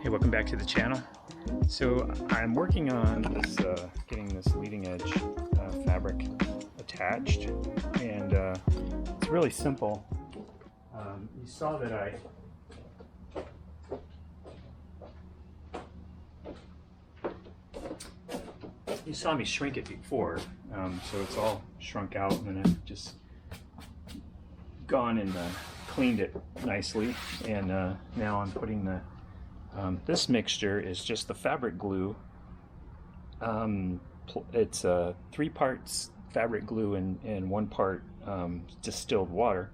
Hey, welcome back to the channel. So I'm working on this, getting this leading edge fabric attached, and it's really simple. You saw that you saw me shrink it before, so it's all shrunk out, and then I've just gone and cleaned it nicely, and now I'm putting the this mixture is just the fabric glue. It's 3 parts fabric glue and 1 part distilled water,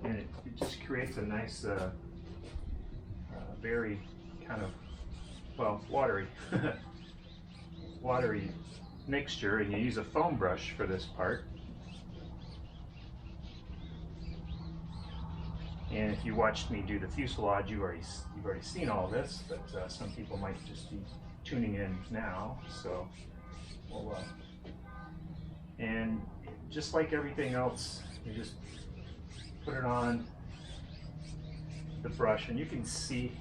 and it just creates a nice, very kind of, well, watery, watery mixture. And you use a foam brush for this part. And if you watched me do the fuselage, you've already seen all this, but some people might just be tuning in now. So, we'll, and just like everything else, you just put it on the brush, and you can see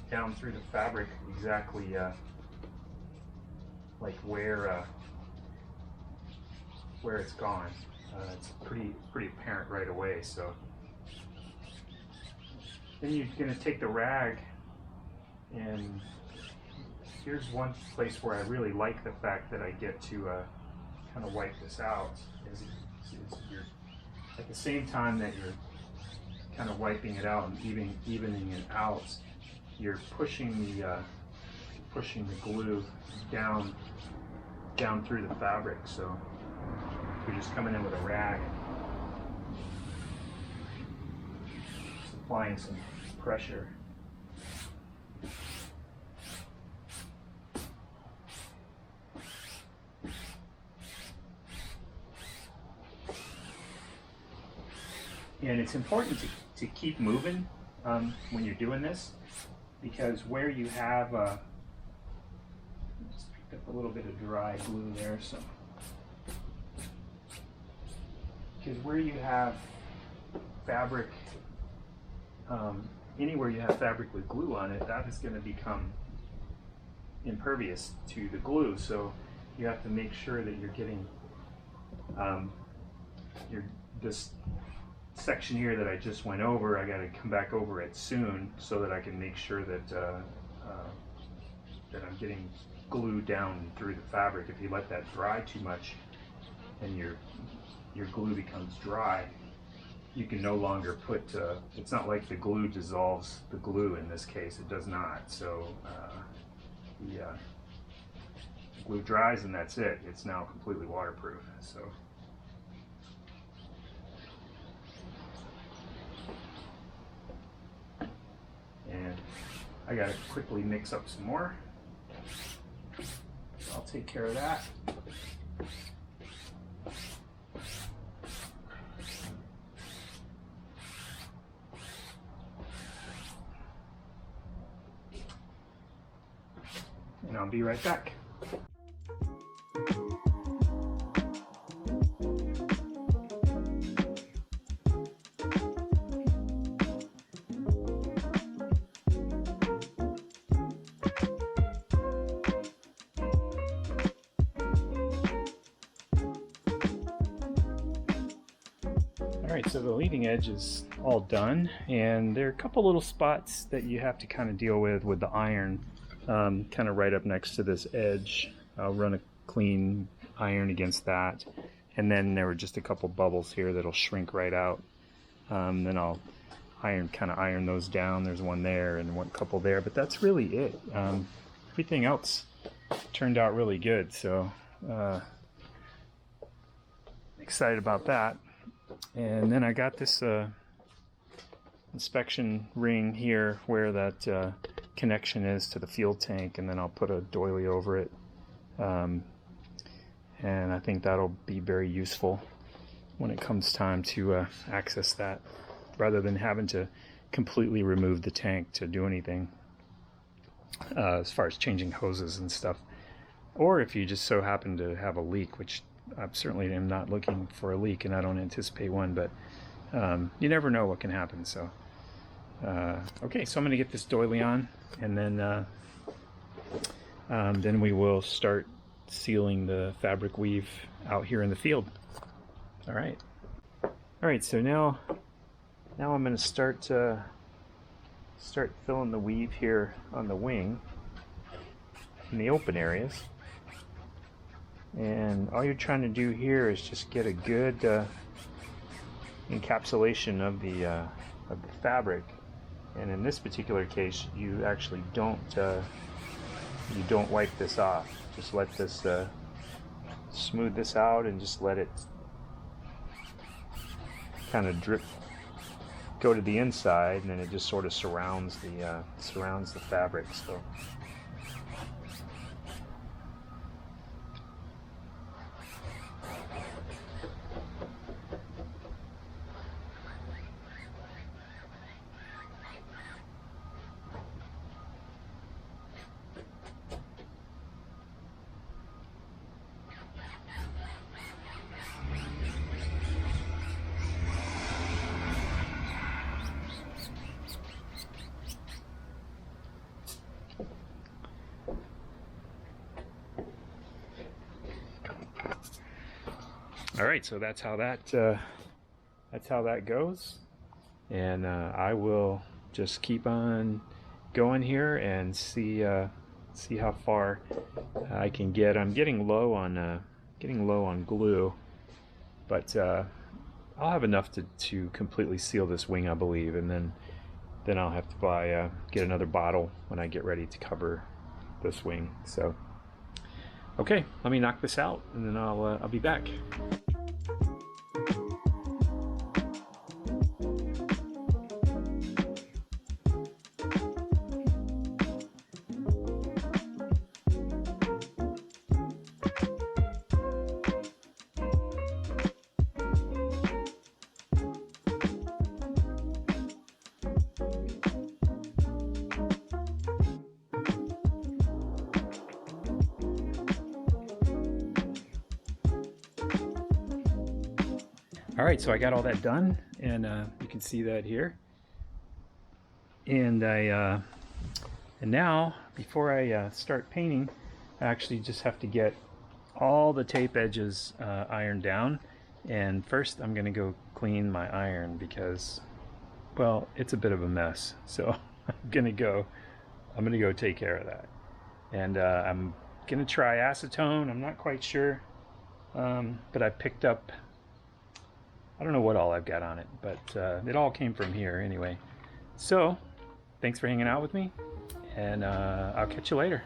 down through the fabric exactly like where it's gone. It's pretty apparent right away. So. Then you're going to take the rag, and here's one place where I really like the fact that I get to kind of wipe this out. Is you're, at the same time that you're kind of wiping it out and evening it out, you're pushing the glue down through the fabric. So you're just coming in with a rag, applying some pressure. And it's important to keep moving when you're doing this, because where you have just picked up a little bit of dry glue there, so because where you have fabric, anywhere you have fabric with glue on it, that is going to become impervious to the glue. So you have to make sure that you're getting this section here that I just went over. I got to come back over it soon so that I can make sure that that I'm getting glue down through the fabric. If you let that dry too much and your glue becomes dry, you can no longer put, it's not like the glue dissolves the glue in this case, it does not. So the glue dries and that's it. It's now completely waterproof. So and I gotta quickly mix up some more. I'll take care of that. And I'll be right back. Alright, so the leading edge is all done, and there are a couple little spots that you have to kind of deal with the iron. Kind of right up next to this edge. I'll run a clean iron against that, and then there were just a couple bubbles here that'll shrink right out. Then I'll kind of iron those down. There's one there and one couple there, but that's really it. Everything else turned out really good, so excited about that. And then I got this inspection ring here where that connection is to the fuel tank, and then I'll put a doily over it, and I think that'll be very useful when it comes time to access that, rather than having to completely remove the tank to do anything as far as changing hoses and stuff, or if you just so happen to have a leak, which I certainly am not looking for a leak and I don't anticipate one, but you never know what can happen. So Okay, so I'm going to get this doily on, and then we will start sealing the fabric weave out here in the field. All right. All right, so now I'm going to start filling the weave here on the wing in the open areas. And all you're trying to do here is just get a good encapsulation of the fabric. And in this particular case, you actually don't wipe this off. Just let this smooth this out and just let it kind of drip, go to the inside, and then it just sort of surrounds the fabric. So. All right, so that's how that goes, and I will just keep on going here and see how far I can get. I'm getting low on glue, but I'll have enough to completely seal this wing, I believe, and then I'll have to get another bottle when I get ready to cover this wing. So, okay, let me knock this out, and then I'll be back. All right, so I got all that done, and you can see that here. And and now, before I start painting, I actually just have to get all the tape edges ironed down. And first, I'm going to go clean my iron because, well, it's a bit of a mess. So I'm gonna go take care of that. And I'm gonna try acetone. I'm not quite sure, but I picked up. I don't know what all I've got on it, but it all came from here anyway. So, thanks for hanging out with me, and I'll catch you later.